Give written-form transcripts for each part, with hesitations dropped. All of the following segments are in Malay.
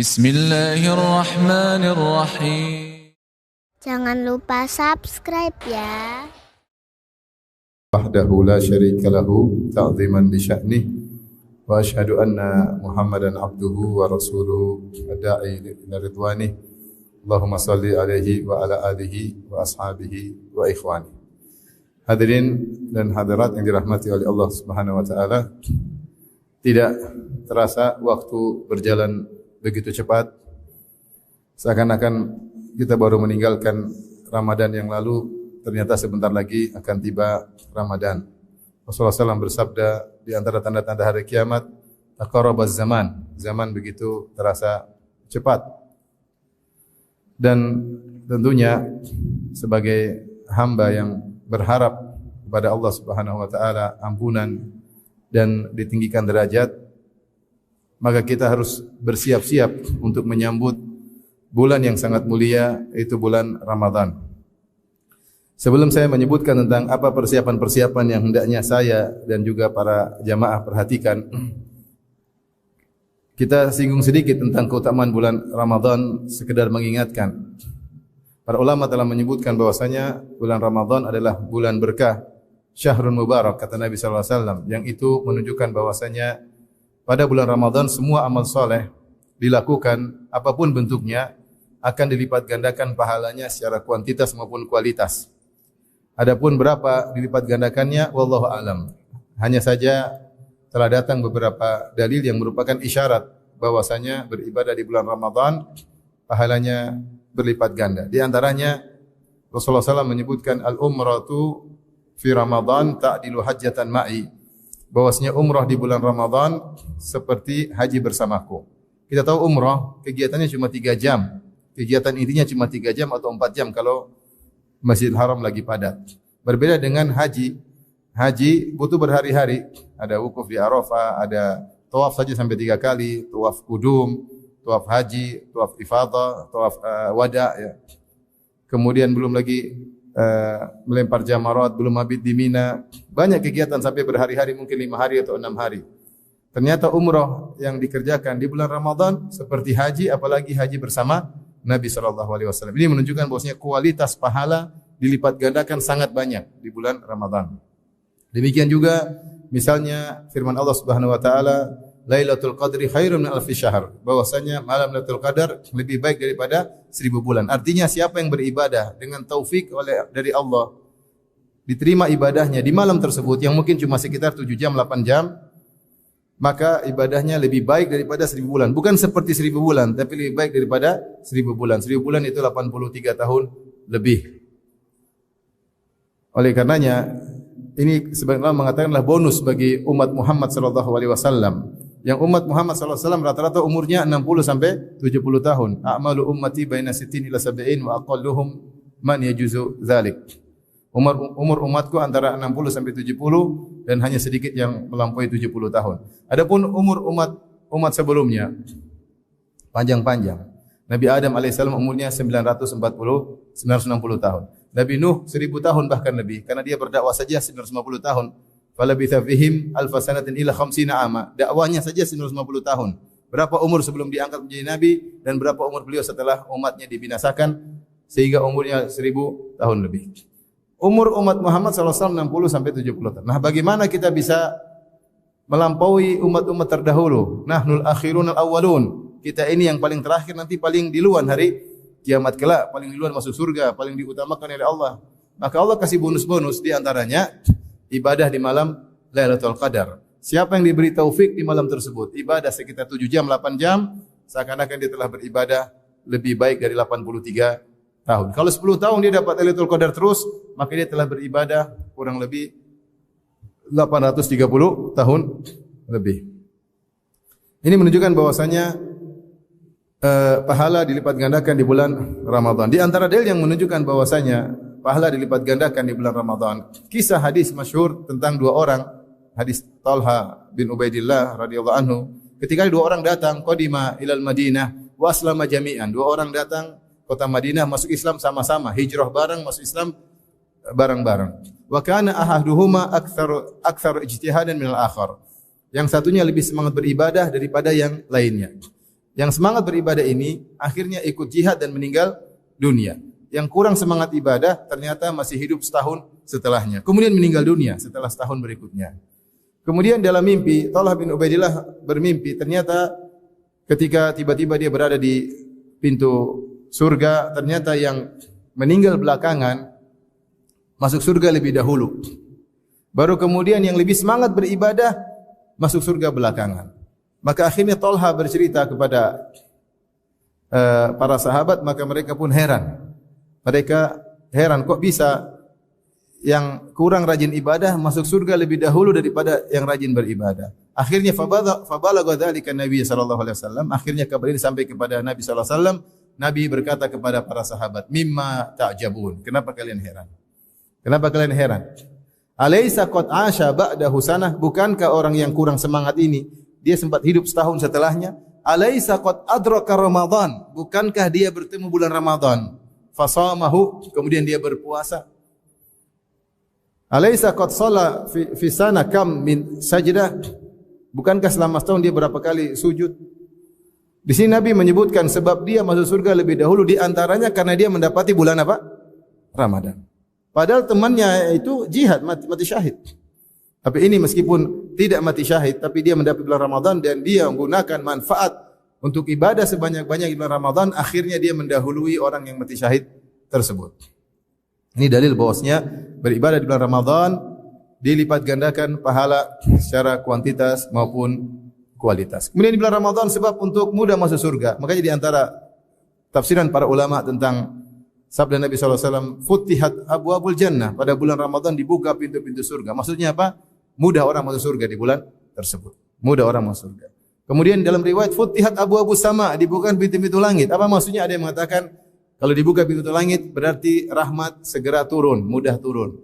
Bismillahirrahmanirrahim. Jangan lupa subscribe ya. Wahdahu la syarika lahu ta'ziman li sya'nih wa asyhadu anna Muhammadan abduhu wa rasuluhu ad-da'i ila ridwanih. Allahumma salli alaihi wa ala alihi wa ashabihi wa ikhwani. Hadirin dan hadirat yang dirahmati oleh Allah Subhanahu wa taala, tidak terasa waktu berjalan begitu cepat. Seakan-akan kita baru meninggalkan Ramadan yang lalu, ternyata sebentar lagi akan tiba Ramadan. Rasulullah SAW bersabda, di antara tanda-tanda hari kiamat, taqarrabaz zaman. Zaman begitu terasa cepat. Dan tentunya sebagai hamba yang berharap kepada Allah Subhanahu wa taala ampunan dan ditinggikan derajat, maka kita harus bersiap-siap untuk menyambut bulan yang sangat mulia, yaitu bulan Ramadan. Sebelum saya menyebutkan tentang apa persiapan-persiapan yang hendaknya saya dan juga para jamaah perhatikan, kita singgung sedikit tentang keutamaan bulan Ramadan, sekedar mengingatkan. Para ulama telah menyebutkan bahwasanya bulan Ramadan adalah bulan berkah, syahrun mubarak, kata Nabi sallallahu alaihi wasallam, yang itu menunjukkan bahwasanya pada bulan Ramadan semua amal soleh dilakukan apapun bentuknya akan dilipat gandakan pahalanya secara kuantitas maupun kualitas. Adapun berapa dilipat gandakannya, wallahu alam. Hanya saja telah datang beberapa dalil yang merupakan isyarat bahwasanya beribadah di bulan Ramadan pahalanya berlipat ganda. Di antaranya Rasulullah SAW menyebutkan al-umratu fi Ramadan ta'dilu hajjatan ma'i. Bahwasanya umrah di bulan Ramadan seperti haji bersamaku. Kita tahu umrah kegiatannya cuma 3 jam. Kegiatan intinya cuma 3 jam atau 4 jam kalau Masjidil Haram lagi padat. Berbeda dengan haji. Haji butuh berhari-hari. Ada wukuf di Arafah, ada tawaf saja sampai 3 kali, tawaf kudum, tawaf haji, tawaf ifadah, tawaf wada ya. Kemudian belum lagi melempar jamarat, belum mabit di Mina. Banyak kegiatan sampai berhari-hari, mungkin 5 hari atau 6 hari. Ternyata umrah yang dikerjakan di bulan Ramadan seperti haji, apalagi haji bersama Nabi SAW. Ini menunjukkan bahwasanya kualitas pahala dilipat gandakan sangat banyak di bulan Ramadan. Demikian juga misalnya firman Allah Subhanahu wa taala, Lailatul Qadri khairum min alfi syahr. Bahwasanya malam Lailatul Qadar lebih baik daripada 1000 bulan. Artinya siapa yang beribadah dengan taufik dari Allah, diterima ibadahnya di malam tersebut yang mungkin cuma sekitar 7 jam, 8 jam, maka ibadahnya lebih baik daripada 1000 bulan. Bukan seperti 1000 bulan, tapi lebih baik daripada 1000 bulan. 1000 bulan itu 83 tahun lebih. Oleh karenanya, ini sebenarnya mengatakanlah bonus bagi umat Muhammad sallallahu alaihi wasallam. Yang umat Muhammad sallallahu alaihi wasallam rata-rata umurnya 60 sampai 70 tahun. A'malu ummati baina 60 ila 70 wa aqalluhum man yajuzu dzalik. Umur umatku antara 60 sampai 70 dan hanya sedikit yang melampaui 70 tahun. Adapun umur umat sebelumnya panjang-panjang. Nabi Adam alaihissalam umurnya 960 tahun. Nabi Nuh 1000 tahun bahkan lebih, karena dia berdakwah saja 950 tahun. Falabitha fihim alfa sanatin ila khamsina ama. Dakwahnya saja 950 tahun. Berapa umur sebelum diangkat menjadi nabi dan berapa umur beliau setelah umatnya dibinasakan sehingga umurnya 1000 tahun lebih. Umur umat Muhammad SAW 60 sampai 70 tahun. Nah, bagaimana kita bisa melampaui umat-umat terdahulu? Nahnul akhirun al-awwalun. Kita ini yang paling terakhir, nanti paling duluan hari kiamat kelak, paling duluan masuk surga, paling diutamakan oleh Allah. Maka Allah kasih bonus-bonus, di antaranya ibadah di malam Lailatul Qadar. Siapa yang diberi taufik di malam tersebut, ibadah sekitar 7 jam, 8 jam, seakan-akan dia telah beribadah lebih baik dari 83 tahun. Kalau 10 tahun dia dapat Lailatul Qadar terus, maka dia telah beribadah kurang lebih 830 tahun lebih. Ini menunjukkan bahwasanya pahala dilipat gandakan di bulan Ramadan. Di antara dalil yang menunjukkan bahwasanya pahala dilipat gandakan di bulan Ramadan, kisah hadis masyhur tentang 2 orang, hadis Talha bin Ubaidillah radhiyallahu anhu. Ketika 2 orang datang, qadima ilal Madinah wa aslama jami'an. 2 orang datang kota Madinah, masuk Islam sama-sama, hijrah bareng, masuk Islam bareng-bareng. Wa kana ahaduhuma aktsar ijtihadan minal akhar. Yang satunya lebih semangat beribadah daripada yang lainnya. Yang semangat beribadah ini akhirnya ikut jihad dan meninggal dunia. Yang kurang semangat ibadah ternyata masih hidup setahun setelahnya. Kemudian meninggal dunia setelah setahun berikutnya. Kemudian dalam mimpi, Talha bin Ubaidillah bermimpi, ternyata ketika tiba-tiba dia berada di pintu surga, ternyata yang meninggal belakangan masuk surga lebih dahulu. Baru kemudian yang lebih semangat beribadah masuk surga belakangan. Maka akhirnya Talha bercerita kepada para sahabat, maka mereka pun heran. Mereka heran kok bisa yang kurang rajin ibadah masuk surga lebih dahulu daripada yang rajin beribadah. Akhirnya fabalagha dzalika Nabi sallallahu alaihi wasallam, akhirnya kabar ini sampai kepada Nabi sallallahu alaihi wasallam. Nabi berkata kepada para sahabat, "Mimma ta'jabun?" Kenapa kalian heran? Kenapa kalian heran? Alaysa qad asha ba'dahu sanah? Bukankah orang yang kurang semangat ini dia sempat hidup setahun setelahnya? Alaysa qad adraka Ramadan? Bukankah dia bertemu bulan Ramadan? Fasamahu, kemudian dia berpuasa. Alaysa qad shalla fi sana kam min sajdah? Bukankah selama setahun dia berapa kali sujud? Di sini Nabi menyebutkan sebab dia masuk surga lebih dahulu, di antaranya karena dia mendapati bulan apa? Ramadan. Padahal temannya itu jihad, mati syahid. Tapi ini meskipun tidak mati syahid, tapi dia mendapati bulan Ramadan dan dia menggunakan manfaat untuk ibadah sebanyak-banyak di bulan Ramadan, akhirnya dia mendahului orang yang mati syahid tersebut. Ini dalil bahwasanya beribadah di bulan Ramadan dilipat gandakan pahala secara kuantitas maupun kualitas. Kemudian di bulan Ramadan sebab untuk mudah masuk surga. Makanya di antara tafsiran para ulama tentang sabda Nabi SAW, Futihat abwabul jannah, pada bulan Ramadan dibuka pintu-pintu surga. Maksudnya apa? Mudah orang masuk surga di bulan tersebut. Mudah orang masuk surga. Kemudian dalam riwayat Futihat abwabus sama, dibuka pintu-pintu langit. Apa maksudnya? Ada yang mengatakan kalau dibuka pintu langit berarti rahmat segera turun, mudah turun.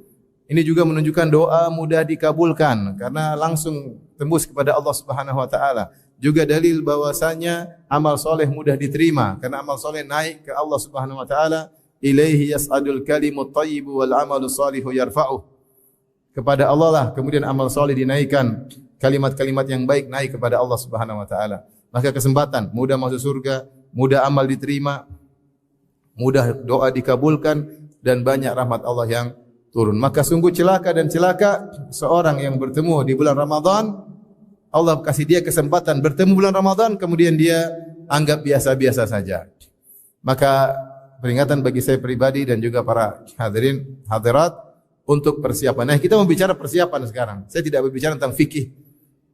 Ini juga menunjukkan doa mudah dikabulkan karena langsung tembus kepada Allah Subhanahu wa taala. Juga dalil bahwasanya amal soleh mudah diterima karena amal soleh naik ke Allah Subhanahu wa taala. Ilaihi yas'adul kalimut thayyibu wal amalu shalihu yarfa'uh. Kepada Allah lah kemudian amal soleh dinaikkan, kalimat-kalimat yang baik naik kepada Allah Subhanahu wa taala. Maka kesempatan mudah masuk surga, mudah amal diterima, mudah doa dikabulkan dan banyak rahmat Allah yang turun. Maka sungguh celaka dan celaka seorang yang bertemu di bulan Ramadan, Allah kasih dia kesempatan bertemu bulan Ramadan, kemudian dia anggap biasa-biasa saja. Maka peringatan bagi saya pribadi dan juga para hadirin hadirat untuk persiapan. Nah, kita membicara persiapan sekarang. Saya tidak berbicara tentang fikih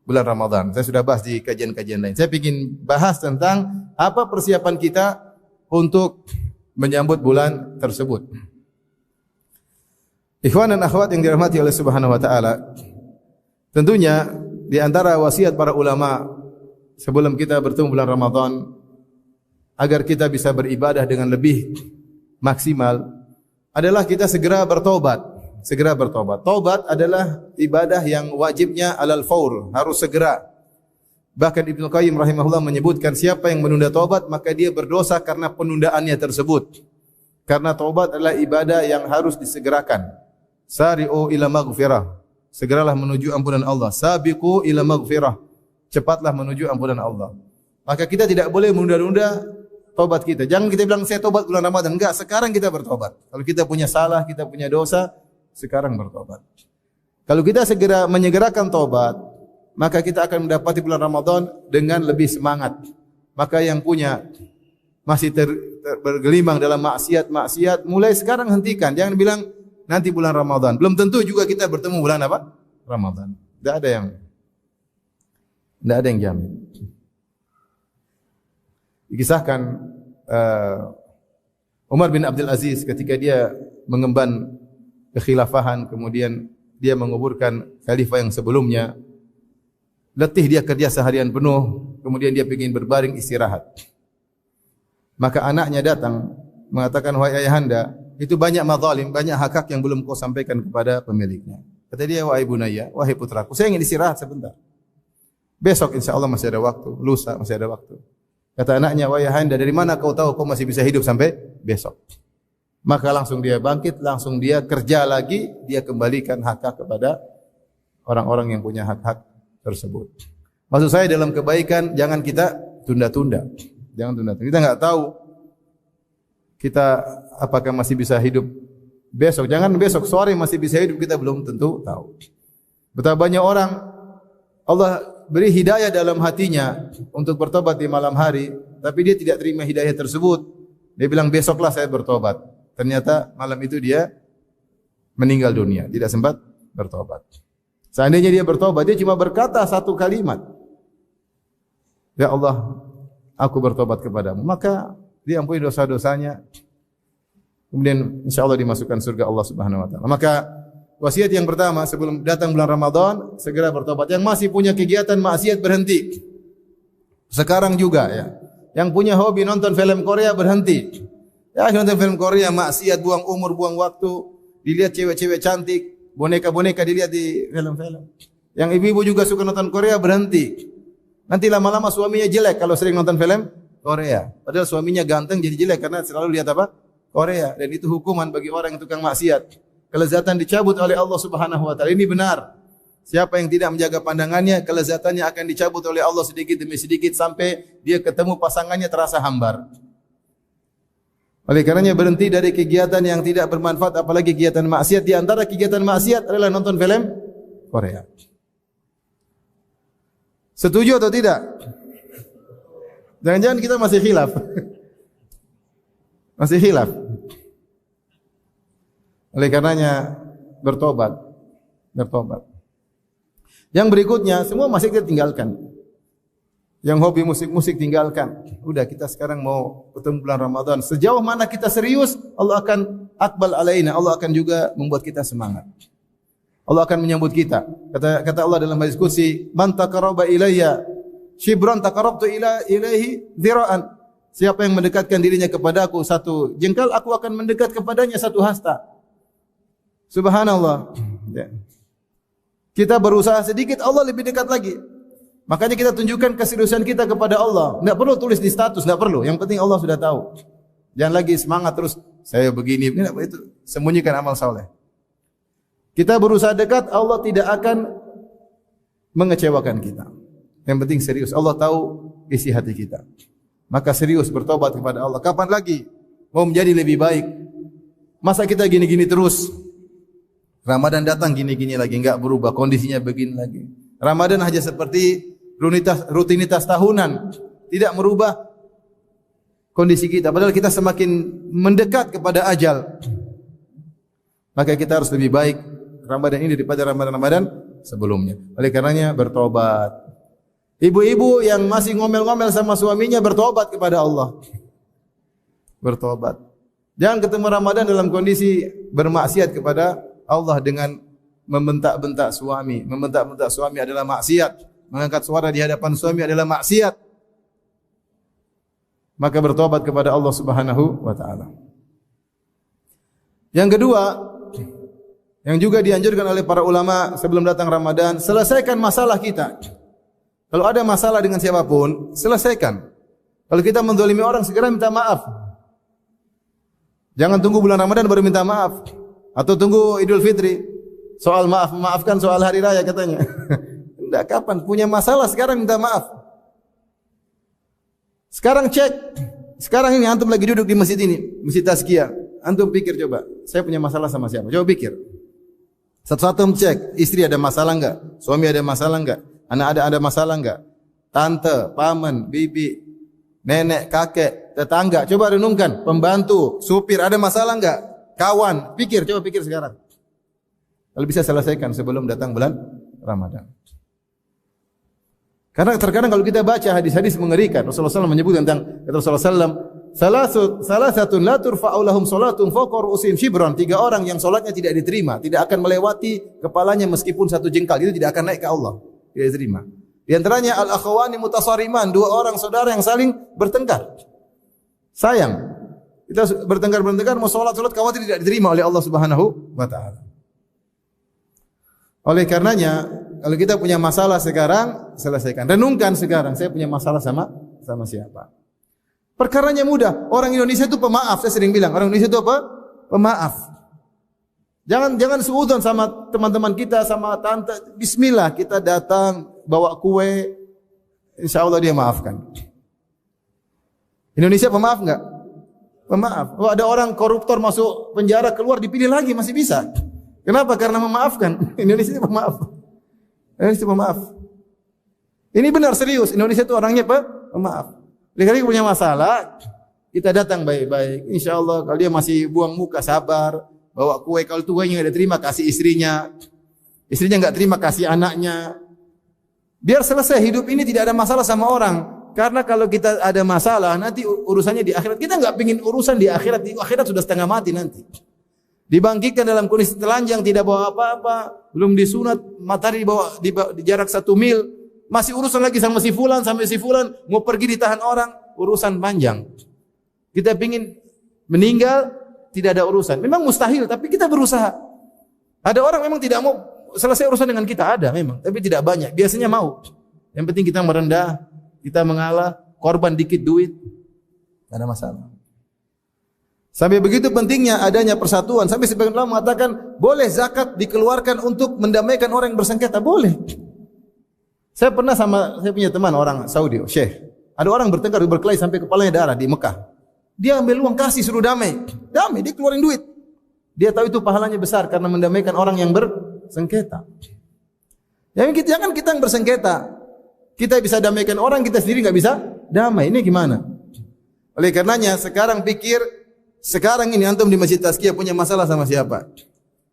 bulan Ramadan. Saya sudah bahas di kajian-kajian lain. Saya ingin bahas tentang apa persiapan kita untuk menyambut bulan tersebut. Ikhwan dan akhwat yang dirahmati oleh Subhanahu wa taala, tentunya di antara wasiat para ulama sebelum kita bertemu bulan Ramadan agar kita bisa beribadah dengan lebih maksimal adalah kita segera bertobat. Segera bertobat. Taubat adalah ibadah yang wajibnya alal faur, harus segera. Bahkan Ibnu Qayyim rahimahullah menyebutkan siapa yang menunda taubat maka dia berdosa karena penundaannya tersebut. Karena taubat adalah ibadah yang harus disegerakan. Sari'u ila maghfirah. Segeralah menuju ampunan Allah. Sabiqu ila maghfirah. Cepatlah menuju ampunan Allah. Maka kita tidak boleh menunda-nunda taubat kita. Jangan kita bilang saya taubat bulan Ramadan. Enggak, sekarang kita bertobat. Kalau kita punya salah, kita punya dosa, sekarang bertobat. Kalau kita segera menyegerakan taubat, maka kita akan mendapati bulan Ramadan dengan lebih semangat. Maka yang punya masih bergelimang dalam maksiat, mulai sekarang hentikan. Jangan bilang nanti bulan Ramadan. Belum tentu juga kita bertemu bulan apa? Ramadan. Tidak ada yang jamin. Dikisahkan Umar bin Abdul Aziz ketika dia mengemban kekhilafahan, kemudian dia menguburkan khalifah yang sebelumnya. Letih dia kerja seharian penuh, kemudian dia ingin berbaring istirahat. Maka anaknya datang mengatakan, "Wahai ayahanda, itu banyak madzalim, banyak hak yang belum kau sampaikan kepada pemiliknya." Kata dia, "Wahai bunaya, wahai putraku, saya ingin istirahat sebentar. Besok insyaallah masih ada waktu, lusa masih ada waktu." Kata anaknya, "Wahai ayahanda, dari mana kau tahu kau masih bisa hidup sampai besok?" Maka langsung dia bangkit, langsung dia kerja lagi, dia kembalikan hak kepada orang-orang yang punya hak-hak tersebut. Maksud saya dalam kebaikan jangan kita tunda-tunda. Jangan tunda-tunda. Kita enggak tahu kita apakah masih bisa hidup besok. Jangan besok sore masih bisa hidup, kita belum tentu tahu. Betapa banyak orang Allah beri hidayah dalam hatinya untuk bertobat di malam hari, tapi dia tidak terima hidayah tersebut. Dia bilang besoklah saya bertobat. Ternyata malam itu dia meninggal dunia, tidak sempat bertobat. Seandainya dia bertobat, dia cuma berkata satu kalimat, ya Allah, aku bertobat kepadamu, maka dia ampuni dosa-dosanya. Kemudian insya Allah dimasukkan surga Allah Subhanahu wa taala. Maka wasiat yang pertama sebelum datang bulan Ramadan, segera bertobat. Yang masih punya kegiatan maksiat berhenti. Sekarang juga ya. Yang punya hobi nonton film Korea berhenti. Ya nonton film Korea maksiat, buang umur, buang waktu. Dilihat cewek-cewek cantik, boneka-boneka dilihat di film-film. Yang ibu-ibu juga suka nonton Korea berhenti. Nanti lama-lama suaminya jelek kalau sering nonton film Korea. Padahal suaminya ganteng jadi jelek karena selalu lihat apa? Korea. Dan itu hukuman bagi orang yang tukang maksiat. Kelezatan dicabut oleh Allah Subhanahu wa taala. Ini benar. Siapa yang tidak menjaga pandangannya, kelezatannya akan dicabut oleh Allah sedikit demi sedikit sampai dia ketemu pasangannya terasa hambar. Oleh karenanya berhenti dari kegiatan yang tidak bermanfaat, apalagi kegiatan maksiat. Di antara kegiatan maksiat adalah nonton film Korea. Setuju atau tidak? Jangan-jangan kita masih khilaf. Masih khilaf. Oleh karenanya bertobat. Bertobat. Yang berikutnya semua masih kita tinggalkan. Yang hobi musik-musik tinggalkan. Udah kita sekarang mau ketemu bulan Ramadan. Sejauh mana kita serius, Allah akan akbal alaina. Allah akan juga membuat kita semangat. Allah akan menyambut kita. Kata Allah dalam hadis qudsi, "Man taqarraba ilayya shibran taqarrabtu ilaihi dhira'an." Siapa yang mendekatkan dirinya kepadaku satu jengkal, aku akan mendekat kepadanya satu hasta. Subhanallah. Ya. Kita berusaha sedikit, Allah lebih dekat lagi. Makanya kita tunjukkan keseriusan kita kepada Allah. Tidak perlu tulis di status, tidak perlu. Yang penting Allah sudah tahu. Jangan lagi semangat terus, saya begini. Itu sembunyikan amal saleh. Kita berusaha dekat, Allah tidak akan mengecewakan kita. Yang penting serius. Allah tahu isi hati kita. Maka serius bertobat kepada Allah. Kapan lagi mau menjadi lebih baik? Masa kita gini-gini terus? Ramadan datang gini-gini lagi, enggak berubah, kondisinya begini lagi. Ramadan hanya seperti rutinitas tahunan, tidak merubah kondisi kita. Padahal kita semakin mendekat kepada ajal. Maka kita harus lebih baik Ramadan ini daripada Ramadan sebelumnya. Oleh karenanya bertobat. Ibu-ibu yang masih ngomel-ngomel sama suaminya bertobat kepada Allah. Bertobat. Jangan ketemu Ramadan dalam kondisi bermaksiat kepada Allah dengan membentak-bentak suami. Membentak-bentak suami adalah maksiat. Mengangkat suara di hadapan suami adalah maksiat. Maka bertobat kepada Allah Subhanahu wa taala. Yang kedua, yang juga dianjurkan oleh para ulama sebelum datang Ramadan, selesaikan masalah kita. Kalau ada masalah dengan siapapun, selesaikan. Kalau kita menzalimi orang, segera minta maaf. Jangan tunggu bulan Ramadan baru minta maaf. Atau tunggu Idul Fitri. Soal maafkan soal hari raya katanya. Tidak, kapan? Punya masalah sekarang minta maaf. Sekarang cek. Sekarang ini antum lagi duduk di masjid ini, masjid Tazkiyah. Antum pikir coba, saya punya masalah sama siapa? Coba pikir. Satu-satu cek, istri ada masalah enggak? Suami ada masalah enggak? Anak ada masalah enggak? Tante, paman, bibi, nenek, kakek, tetangga, coba renungkan. Pembantu, supir ada masalah enggak? Kawan, pikir, coba pikir sekarang. Kalau bisa selesaikan sebelum datang bulan Ramadan. Karena terkadang kalau kita baca hadis-hadis mengerikan, Rasulullah SAW menyebut tentang Rasulullah SAW, salah satu la turfa'u lahum salatun fawqa ru'usihim shibran. 3 orang yang salatnya tidak diterima, tidak akan melewati kepalanya meskipun satu jengkal, itu tidak akan naik ke Allah, tidak diterima. Di antaranya al-akhawani mutasariman, 2 orang saudara yang saling bertengkar. Sayang, kita bertengkar mau salat khawatir tidak diterima oleh Allah Subhanahu wa taala. Oleh karenanya, kalau kita punya masalah sekarang, selesaikan. Renungkan sekarang, saya punya masalah sama siapa? Perkaranya mudah. Orang Indonesia itu pemaaf. Saya sering bilang, orang Indonesia itu apa? Pemaaf. Jangan suudzon sama teman-teman kita, sama tante. Bismillah, kita datang bawa kue, insya Allah dia maafkan. Indonesia pemaaf enggak? Pemaaf. Oh, ada orang koruptor masuk penjara keluar dipilih lagi masih bisa. Kenapa? Karena memaafkan. Indonesia itu pemaaf. Indonesia pemaaf. Ini benar serius. Indonesia itu orangnya pemaaf. Kalau punya masalah, kita datang baik-baik. Insya Allah kalau dia masih buang muka sabar, bawa kue. Kalau kuenya nggak diterima kasih istrinya, istrinya nggak terima kasih anaknya. Biar selesai hidup ini tidak ada masalah sama orang. Karena kalau kita ada masalah nanti urusannya di akhirat. Kita nggak pingin urusan di akhirat. Di akhirat sudah setengah mati nanti. Dibangkitkan dalam kondisi telanjang, tidak bawa apa-apa, belum disunat, matahari di jarak 1 mil. Masih urusan lagi sama si fulan, sampai si fulan mau pergi ditahan orang, urusan panjang. Kita pingin meninggal, tidak ada urusan. Memang mustahil, tapi kita berusaha. Ada orang memang tidak mau selesai urusan dengan kita, ada memang, tapi tidak banyak. Biasanya mau. Yang penting kita merendah, kita mengalah, korban dikit duit, tidak ada masalah. Sampai begitu pentingnya adanya persatuan. Sampai sebagian ulama mengatakan, boleh zakat dikeluarkan untuk mendamaikan orang yang bersengketa, boleh. Saya pernah saya punya teman orang Saudi, Syekh. Ada orang bertengkar berkelahi sampai kepalanya darah di Mekah. Dia ambil uang kasih suruh damai. Damai, dia keluarin duit. Dia tahu itu pahalanya besar karena mendamaikan orang yang bersengketa. Jangan kita yang bersengketa. Kita bisa damaikan orang, kita sendiri nggak bisa damai. Ini gimana? Oleh karenanya sekarang pikir, sekarang ini antum di Masjid Tazkiyah punya masalah sama siapa?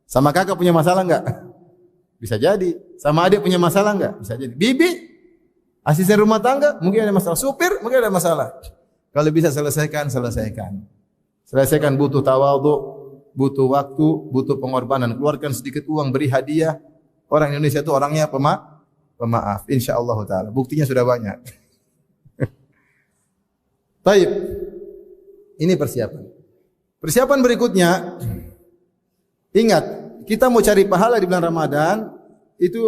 Sama kakak punya masalah enggak? Bisa jadi. Sama adik punya masalah enggak? Bisa jadi. Bibi, asisten rumah tangga, mungkin ada masalah. Supir, mungkin ada masalah. Kalau bisa selesaikan. Selesaikan butuh tawadhu, butuh waktu, butuh pengorbanan. Keluarkan sedikit uang, beri hadiah. Orang Indonesia itu orangnya pemaaf. InsyaAllah ta'ala. Buktinya sudah banyak. Baik. Ini persiapan. Persiapan berikutnya, ingat, kita mau cari pahala di bulan Ramadan, itu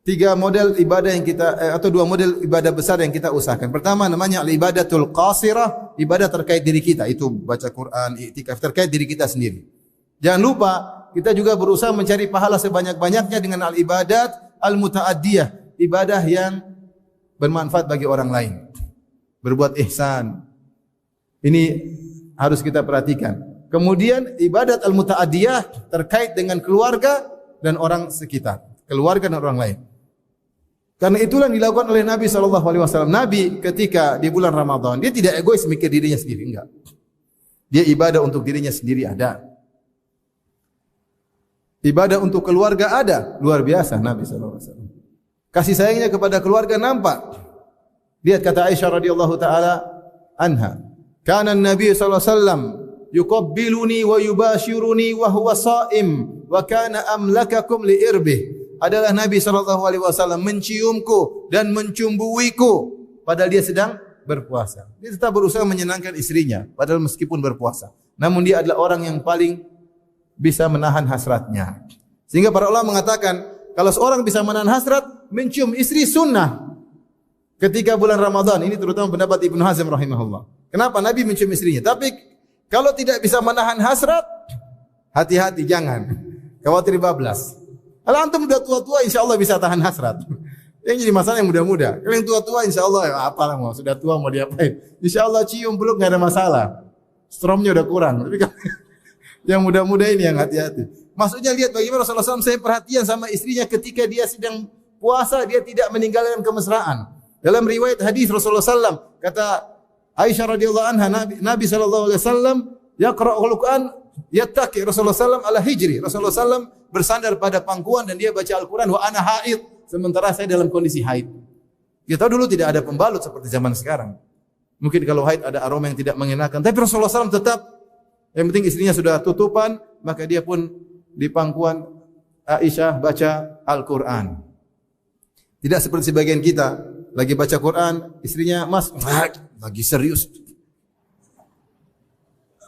3 model ibadah yang kita atau 2 model ibadah besar yang kita usahakan. Pertama namanya al-ibadatul qasirah, ibadah terkait diri kita, itu baca Quran, iktikaf terkait diri kita sendiri. Jangan lupa kita juga berusaha mencari pahala sebanyak-banyaknya dengan al-ibadat al-muta'addiyah, ibadah yang bermanfaat bagi orang lain. Berbuat ihsan. Ini harus kita perhatikan. Kemudian ibadat al-muta'addiyah terkait dengan keluarga dan orang sekitar, keluarga dan orang lain. Karena itulah yang dilakukan oleh Nabi SAW. Nabi ketika di bulan Ramadan, dia tidak egois mikir dirinya sendiri, enggak. Dia ibadah untuk dirinya sendiri ada. Ibadah untuk keluarga ada, luar biasa Nabi SAW. Kasih sayangnya kepada keluarga nampak. Lihat kata Aisyah radhiyallahu taala anha, kana Nabi SAW yuqabbiluni wa yubashiruni wa huwa sha'im wa kana amlakakum li irbih. Adalah Nabi SAW menciumku dan mencumbuiku padahal dia sedang berpuasa. Dia tetap berusaha menyenangkan istrinya padahal meskipun berpuasa. Namun dia adalah orang yang paling bisa menahan hasratnya. Sehingga para ulama mengatakan kalau seorang bisa menahan hasrat, mencium istri sunnah ketika bulan Ramadan. Ini terutama pendapat Ibnu Hazm rahimahullah. Kenapa Nabi mencium istrinya? Tapi kalau tidak bisa menahan hasrat, hati-hati jangan. Khawatir bablas. Kalau antum sudah tua-tua, insya Allah bisa tahan hasrat. Yang jadi masalah yang muda-muda. Kalau yang tua-tua, insya Allah ya apalah mau sudah tua mau diapain? Insya Allah cium peluk nggak ada masalah. Stromnya udah kurang. Tapi kalau yang muda-muda ini yang hati-hati. Maksudnya lihat bagaimana Rasulullah SAW saya perhatian sama istrinya ketika dia sedang puasa, dia tidak meninggalkan kemesraan. Dalam riwayat hadis Rasulullah SAW kata Aisyah radhiyallahu anha, Nabi sallallahu alaihi wasallam yaqra'ul Qur'an yattaqi Rasulullah sallallahu ala hijri. Rasulullah sallallahu bersandar pada pangkuan dan dia baca Al-Qur'an wa ana haid, sementara saya dalam kondisi haid. Kita tahu dulu tidak ada pembalut seperti zaman sekarang. Mungkin kalau haid ada aroma yang tidak mengenakan, tapi Rasulullah sallallahu tetap yang penting istrinya sudah tutupan, maka dia pun di pangkuan Aisyah baca Al-Qur'an. Tidak seperti sebagian kita lagi baca Quran, istrinya mas lagi serius.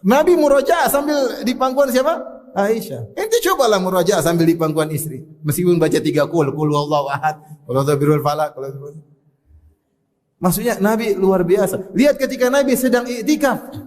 Nabi murajaah sambil di pangkuan siapa? Aisyah. Ente cobalah murajaah sambil di pangkuan istri. Meskipun baca 3 qul huwallahu ahad, qul a'udzu falaq. Maksudnya Nabi luar biasa. Lihat ketika Nabi sedang iktikaf.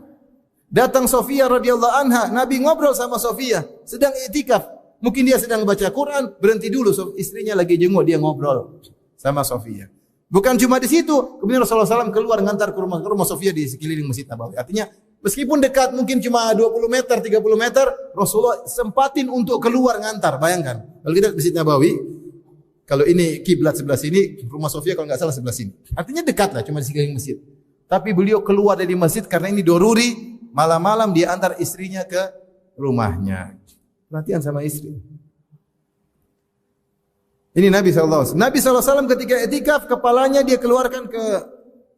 Datang Sofia radhiyallahu anha, Nabi ngobrol sama Sofia, sedang iktikaf. Mungkin dia sedang baca Quran, berhenti dulu, istrinya lagi jenguk, dia ngobrol sama Sofia. Bukan cuma di situ, kemudian Rasulullah SAW keluar ngantar ke rumah Sofia di sekeliling Masjid Nabawi. Artinya meskipun dekat mungkin cuma 20 meter, 30 meter, Rasulullah sempatin untuk keluar ngantar. Bayangkan, kalau kita Masjid Nabawi, kalau ini kiblat sebelah sini, rumah Sofia kalau nggak salah sebelah sini. Artinya dekat lah, cuma di sekeliling masjid. Tapi beliau keluar dari masjid karena ini doruri, malam-malam dia antar istrinya ke rumahnya. Perhatian sama istri. Ini Nabi SAW. Nabi SAW ketika etikaf, kepalanya dia keluarkan ke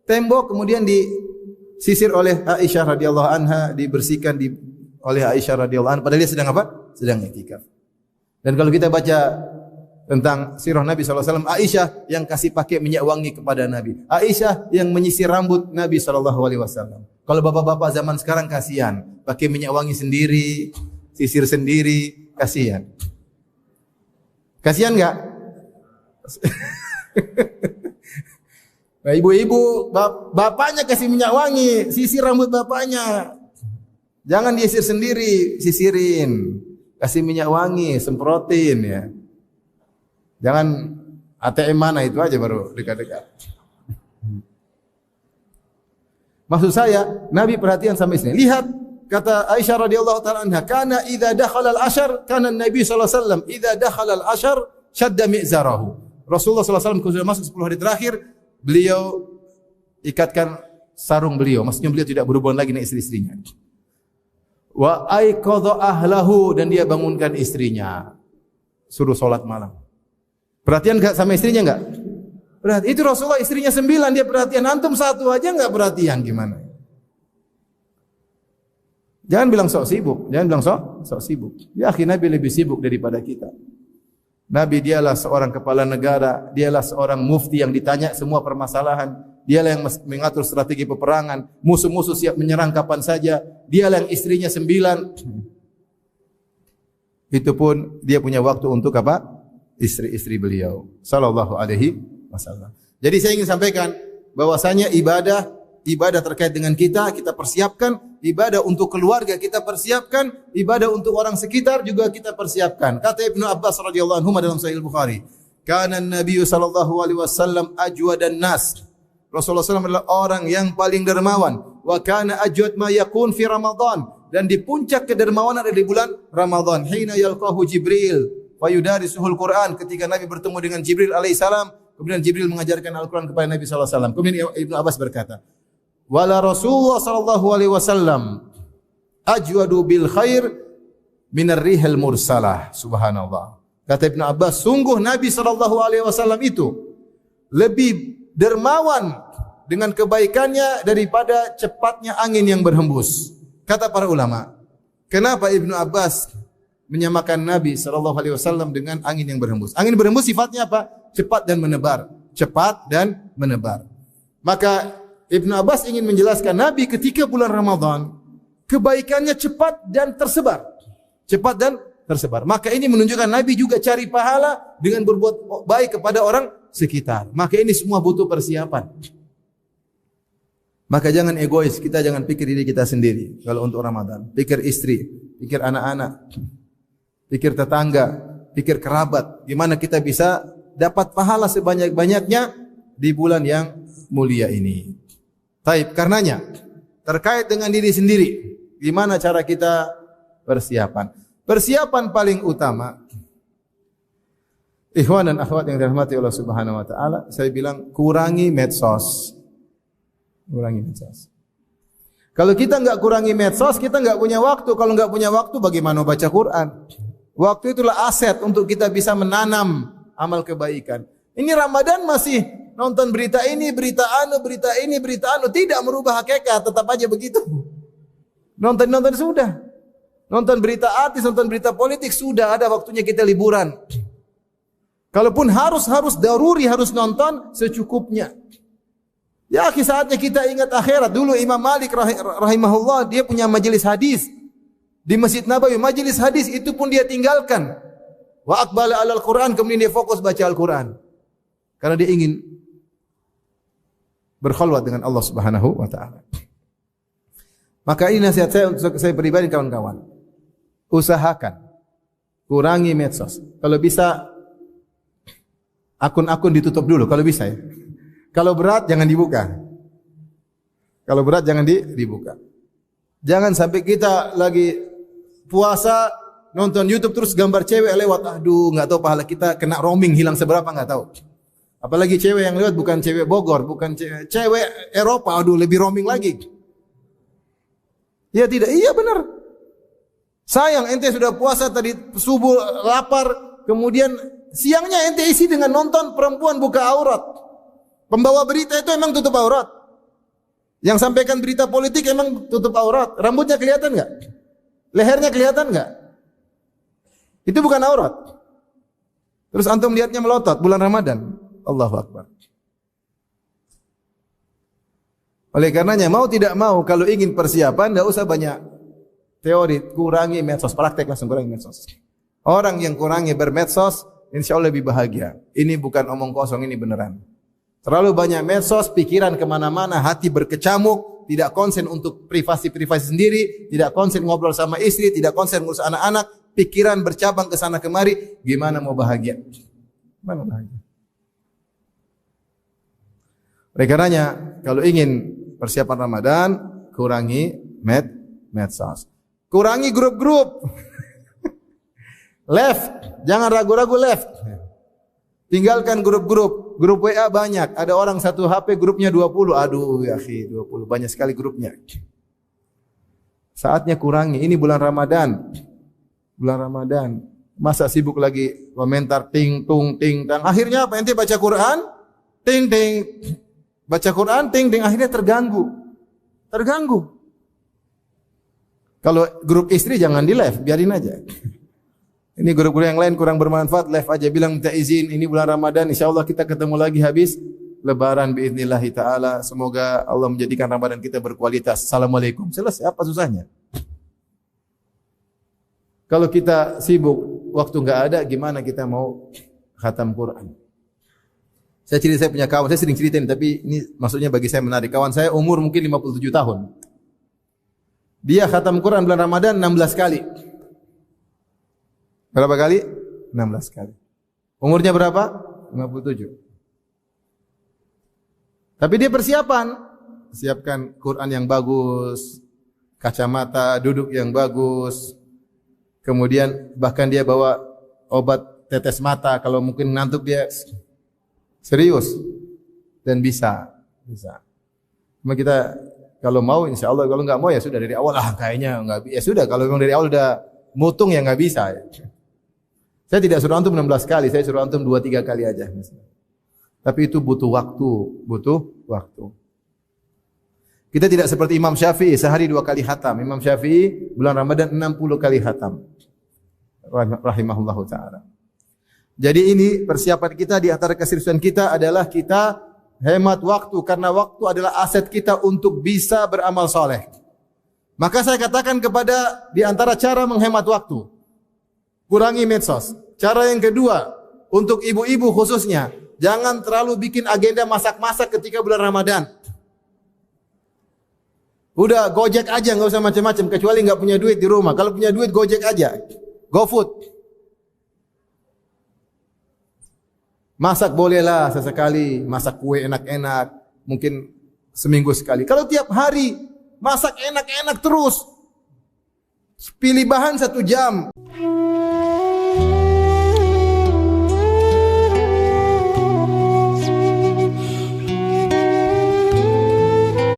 tembok, kemudian disisir oleh Aisyah radhiyallahu anha, dibersihkan oleh Aisyah radhiyallahu anha. Padahal dia sedang apa? Sedang etikaf. Dan kalau kita baca tentang sirah Nabi SAW, Aisyah yang kasih pakai minyak wangi kepada Nabi. Aisyah yang menyisir rambut Nabi SAW. Kalau bapak-bapak zaman sekarang kasihan, pakai minyak wangi sendiri, sisir sendiri, kasihan. Kasihan enggak? Nah, ibu-ibu, bapaknya kasih minyak wangi, sisir rambut bapaknya. Jangan disisir sendiri, sisirin. Kasih minyak wangi, semprotin ya. Jangan ATM mana itu aja baru dekat-dekat. Maksud saya, Nabi perhatian sama istri. Lihat kata Aisyah radhiyallahu taala anha, "Kana idza dakhala al-ashar, kana Nabi sallallahu alaihi wasallam idza dakhala al-ashar shadda mi'zarahu." Rasulullah SAW sudah masuk 10 hari terakhir, beliau ikatkan sarung beliau. Maksudnya beliau tidak berhubungan lagi dengan istri-istrinya. Wa aiqadha ahlahu, dan dia bangunkan istrinya. Suruh salat malam. Perhatian enggak sama istrinya enggak? Perhatian. Itu Rasulullah istrinya 9, dia perhatian. Antum 1 aja enggak perhatian gimana? Jangan bilang sok sibuk, jangan bilang sok sibuk. Ya, akhirnya Nabi lebih sibuk daripada kita. Nabi dialah seorang kepala negara, dialah seorang mufti yang ditanya semua permasalahan, dialah yang mengatur strategi peperangan, musuh-musuh siap menyerang kapan saja, dialah yang istrinya 9. Itu pun dia punya waktu untuk apa? Istri-istri beliau sallallahu alaihi wasallam. Jadi saya ingin sampaikan bahwasanya ibadah terkait dengan kita persiapkan, ibadah untuk keluarga kita persiapkan, ibadah untuk orang sekitar juga kita persiapkan. Kata Ibnu Abbas radhiyallahu anhu dalam Sahih Bukhari, "Kana an-nabiy sallallahu alaihi wasallam ajwadan nas." Rasulullah SAW adalah orang yang paling dermawan. Wa kana ajwad ma yakun fi Ramadan, dan di puncak kedermawanan ada di bulan Ramadan. Hina yalqahu Jibril wa yudarisuhul Quran, ketika Nabi bertemu dengan Jibril alaihissalam, kemudian Jibril mengajarkan Al-Quran kepada Nabi sallallahu alaihi wasallam. Kemudian Ibnu Abbas berkata, "Wala Rasulullah sallallahu alaihi wasallam ajwadu bil khair minar rihil mursalah." Subhanallah. Kata Ibnu Abbas, sungguh Nabi sallallahu alaihi wasallam itu lebih dermawan dengan kebaikannya daripada cepatnya angin yang berhembus. Kata para ulama, kenapa Ibnu Abbas menyamakan Nabi sallallahu alaihi wasallam dengan angin yang berhembus? Angin berhembus sifatnya apa? Cepat dan menebar. Cepat dan menebar. Maka Ibnu Abbas ingin menjelaskan Nabi ketika bulan Ramadan kebaikannya cepat dan tersebar. Cepat dan tersebar. Maka ini menunjukkan Nabi juga cari pahala dengan berbuat baik kepada orang sekitar. Maka ini semua butuh persiapan. Maka jangan egois, kita jangan pikir diri kita sendiri kalau untuk Ramadan. Pikir istri, pikir anak-anak, pikir tetangga, pikir kerabat. Gimana kita bisa dapat pahala sebanyak-banyaknya di bulan yang mulia ini. Taib, karenanya terkait dengan diri sendiri, gimana cara kita persiapan? Persiapan paling utama, ikhwan dan akhwat yang dirahmati Allah Subhanahu wa taala, saya bilang kurangi medsos. Kurangi medsos. Kalau kita enggak kurangi medsos, kita enggak punya waktu. Kalau enggak punya waktu, bagaimana baca Quran? Waktu itulah aset untuk kita bisa menanam amal kebaikan. Ini Ramadan masih nonton berita ini, berita anu, tidak merubah hakikat, tetap aja begitu. Nonton sudah. Nonton berita artis, nonton berita politik, sudah ada waktunya kita liburan. Kalaupun harus daruri harus nonton secukupnya. Ya, saatnya kita ingat akhirat. Dulu Imam Malik rahimahullah, dia punya majelis hadis di Masjid Nabawi. Majelis hadis itu pun dia tinggalkan. Wa aqbala 'alal Quran, kemudian dia fokus baca Al-Quran. Karena dia ingin berkhulwat dengan Allah Subhanahu wa taala. Maka ini nasihat saya untuk saya pribadi, kawan-kawan. Usahakan kurangi medsos. Kalau bisa akun-akun ditutup dulu kalau bisa ya. Kalau berat jangan dibuka. Kalau berat jangan dibuka. Jangan sampai kita lagi puasa nonton YouTube terus gambar cewek lewat. Aduh, enggak tahu pahala kita kena roaming hilang seberapa enggak tahu. Apalagi cewek yang lewat bukan cewek Bogor, bukan cewek Eropa. Aduh, lebih roaming lagi. Ya tidak, iya benar. Sayang ente sudah puasa tadi subuh lapar, kemudian siangnya ente isi dengan nonton perempuan buka aurat. Pembawa berita itu emang tutup aurat. Yang sampaikan berita politik emang tutup aurat. Rambutnya kelihatan enggak? Lehernya kelihatan enggak? Itu bukan aurat. Terus antum lihatnya melotot bulan Ramadan. Allahu Akbar. Oleh karenanya mau tidak mau kalau ingin persiapan enggak usah banyak teori, kurangi medsos, praktek langsung kurangi medsos. Orang yang kurangi bermedsos insyaallah lebih bahagia. Ini bukan omong kosong, ini beneran. Terlalu banyak medsos, pikiran kemana-mana, hati berkecamuk, tidak konsen untuk privasi-privasi sendiri, tidak konsen ngobrol sama istri, tidak konsen ngurus anak-anak, pikiran bercabang ke sana kemari, gimana mau bahagia? Gimana bahagia? Oleh karenanya, kalau ingin persiapan Ramadan, kurangi medsos. Kurangi grup-grup. Left, jangan ragu-ragu left. Tinggalkan grup-grup. Grup WA banyak. Ada orang satu HP grupnya 20. Aduh, ya akhi, 20. Banyak sekali grupnya. Saatnya kurangi. Ini bulan Ramadan. Bulan Ramadan. Masa sibuk lagi komentar ting tung ting tang. Akhirnya apa? Ente baca Quran, ting ting. Baca Quran, ting ting. Akhirnya terganggu. Terganggu. Kalau grup istri jangan di live, biarin aja. Ini guru-guru yang lain kurang bermanfaat, live aja bilang minta izin, ini bulan Ramadan, insyaallah kita ketemu lagi habis lebaran biidznillah taala. Semoga Allah menjadikan Ramadan kita berkualitas. Assalamualaikum. Selesai, apa susahnya? Kalau kita sibuk, waktu enggak ada, gimana kita mau khatam Quran? Saya punya kawan, saya sering ceritain, tapi ini maksudnya bagi saya menarik. Kawan saya umur mungkin 57 tahun. Dia khatam Quran bulan Ramadan 16 kali. Berapa kali? 16 kali. Umurnya berapa? 57. Tapi dia persiapan. Siapkan Quran yang bagus, kacamata, duduk yang bagus. Kemudian bahkan dia bawa obat tetes mata. Kalau mungkin ngantuk dia serius. Dan bisa. Cuma kita kalau mau insyaallah, kalau enggak mau ya sudah dari awal kayaknya enggak. Ya sudah, kalau memang dari awal udah mutung ya enggak bisa. Saya tidak suruh antum 16 kali, saya suruh antum 2-3 kali aja. Tapi itu butuh waktu. Kita tidak seperti Imam Syafi'i, sehari 2 kali khatam. Imam Syafi'i bulan Ramadan 60 kali khatam. Rahimahullahu ta'ala. Jadi ini persiapan kita, di antara keseriusan kita adalah kita hemat waktu, karena waktu adalah aset kita untuk bisa beramal soleh. Maka saya katakan kepada di antara cara menghemat waktu, kurangi medsos. Cara yang kedua, untuk ibu-ibu khususnya, jangan terlalu bikin agenda masak-masak ketika bulan Ramadan. Udah Gojek aja, enggak usah macam-macam, kecuali enggak punya duit di rumah. Kalau punya duit Gojek aja. GoFood. Masak bolehlah sesekali, masak kue enak-enak, mungkin seminggu sekali. Kalau tiap hari masak enak-enak terus, pilih bahan 1 jam.